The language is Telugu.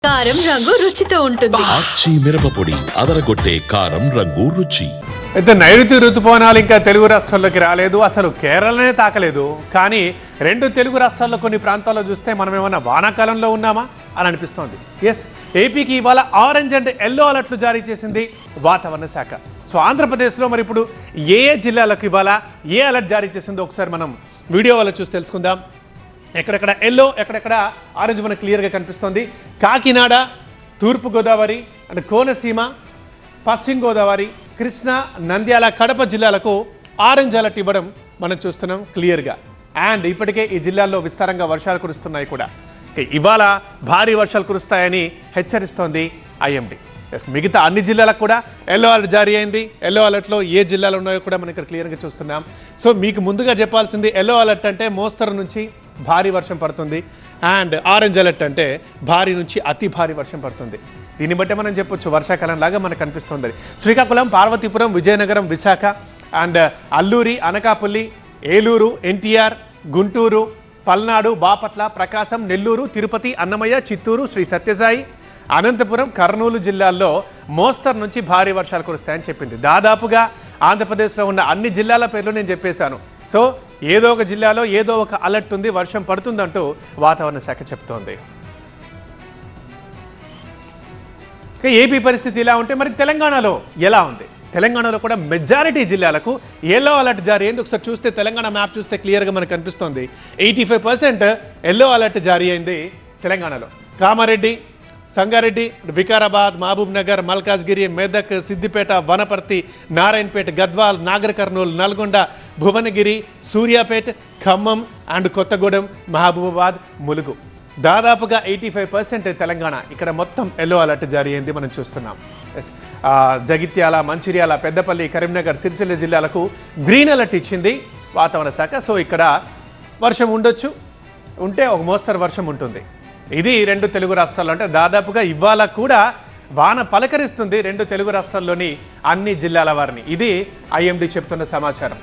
కారం రంగు రుచితో ఉంటుంది. ఆచి మిరపపొడి అదరగొట్టే కారం రంగు రుచి. అయితే నైరుతి ఋతుపవనాలు ఇంకా తెలుగు రాష్ట్రాల్లోకి రాలేదు, అసలు కేరళనే తాకలేదు. కానీ రెండు తెలుగు రాష్ట్రాల్లో కొన్ని ప్రాంతాల్లో చూస్తే మనం ఏమన్నా వానాకాలంలో ఉన్నామా అని అనిపిస్తోంది. ఎస్, ఏపీకి ఇవాళ ఆరెంజ్ అండ్ ఎల్లో అలర్ట్లు జారీ చేసింది వాతావరణ శాఖ. సో ఆంధ్రప్రదేశ్లో మరి ఇప్పుడు ఏ జిల్లాలకు ఇవాళ ఏ అలర్ట్ జారీ చేసిందో ఒకసారి మనం వీడియో వల్ల చూసి తెలుసుకుందాం. ఎక్కడెక్కడ ఎల్లో, ఎక్కడెక్కడ ఆరెంజ్ మనకు క్లియర్గా కనిపిస్తుంది. కాకినాడ, తూర్పుగోదావరి అండ్ కోనసీమ, పశ్చిమ గోదావరి, కృష్ణా, నంద్యాల, కడప జిల్లాలకు ఆరెంజ్ అలర్ట్ ఇవ్వడం మనం చూస్తున్నాం క్లియర్గా. అండ్ ఇప్పటికే ఈ జిల్లాల్లో విస్తారంగా వర్షాలు కురుస్తున్నాయి కూడా. ఇవాళ భారీ వర్షాలు కురుస్తాయని హెచ్చరిస్తోంది ఐఎండీ. ఎస్, మిగతా అన్ని జిల్లాలకు కూడా ఎల్లో అలర్ట్ జారీ అయింది. ఎల్లో అలర్ట్లో ఏ జిల్లాలు ఉన్నాయో కూడా మనం ఇక్కడ క్లియర్గా చూస్తున్నాం. సో మీకు ముందుగా చెప్పాల్సింది, ఎల్లో అలర్ట్ అంటే మోస్తరు నుంచి భారీ వర్షం పడుతుంది, అండ్ ఆరెంజ్ అలర్ట్ అంటే భారీ నుంచి అతి భారీ వర్షం పడుతుంది. దీన్ని బట్టి మనం చెప్పొచ్చు వర్షాకాలం లాగా మనకు కనిపిస్తుంది. శ్రీకాకుళం, పార్వతీపురం, విజయనగరం, విశాఖ అండ్ అల్లూరి, అనకాపల్లి, ఏలూరు, ఎన్టీఆర్, గుంటూరు, పల్నాడు, బాపట్ల, ప్రకాశం, నెల్లూరు, తిరుపతి, అన్నమయ్య, చిత్తూరు, శ్రీ సత్యసాయి, అనంతపురం, కర్నూలు జిల్లాల్లో మోస్తరు నుంచి భారీ వర్షాలు కురుస్తాయని చెప్పింది. దాదాపుగా ఆంధ్రప్రదేశ్లో ఉన్న అన్ని జిల్లాల పేర్లు నేను చెప్పేశాను. సో ఏదో ఒక జిల్లాలో ఏదో ఒక అలర్ట్ ఉంది, వర్షం పడుతుందంటూ వాతావరణ శాఖ చెప్తోంది. ఏపీ పరిస్థితి ఇలా ఉంటే మరి తెలంగాణలో ఎలా ఉంది? తెలంగాణలో కూడా మెజారిటీ జిల్లాలకు ఎల్లో అలర్ట్ జారీ అయింది. ఒకసారి చూస్తే తెలంగాణ మ్యాప్ చూస్తే క్లియర్గా మనకు కనిపిస్తుంది. 85% ఎల్లో అలర్ట్ జారీ అయింది తెలంగాణలో. కామారెడ్డి, సంగారెడ్డి, వికారాబాద్, మహబూబ్ నగర్, మల్కాజ్గిరి, మెదక్, సిద్దిపేట, వనపర్తి, నారాయణపేట, గద్వాల్, నాగర్ కర్నూల్, నల్గొండ, భువనగిరి, సూర్యాపేట్, ఖమ్మం అండ్ కొత్తగూడెం, మహబూబాబాద్, ములుగు, దాదాపుగా 85% తెలంగాణ ఇక్కడ మొత్తం ఎల్లో అలర్ట్ జారీ అయింది మనం చూస్తున్నాం. జగిత్యాల, మంచిర్యాల, పెద్దపల్లి, కరీంనగర్, సిరిసిల్ల జిల్లాలకు గ్రీన్ అలర్ట్ ఇచ్చింది వాతావరణ శాఖ. సో ఇక్కడ వర్షం ఉండొచ్చు, ఉంటే ఒక మోస్తరు వర్షం ఉంటుంది. ఇది రెండు తెలుగు రాష్ట్రాల్లో, అంటే దాదాపుగా ఇవాళ కూడా వాన పలకరిస్తుంది రెండు తెలుగు రాష్ట్రాల్లోని అన్ని జిల్లాల వారిని. ఇది ఐఎండీ చెప్తున్న సమాచారం.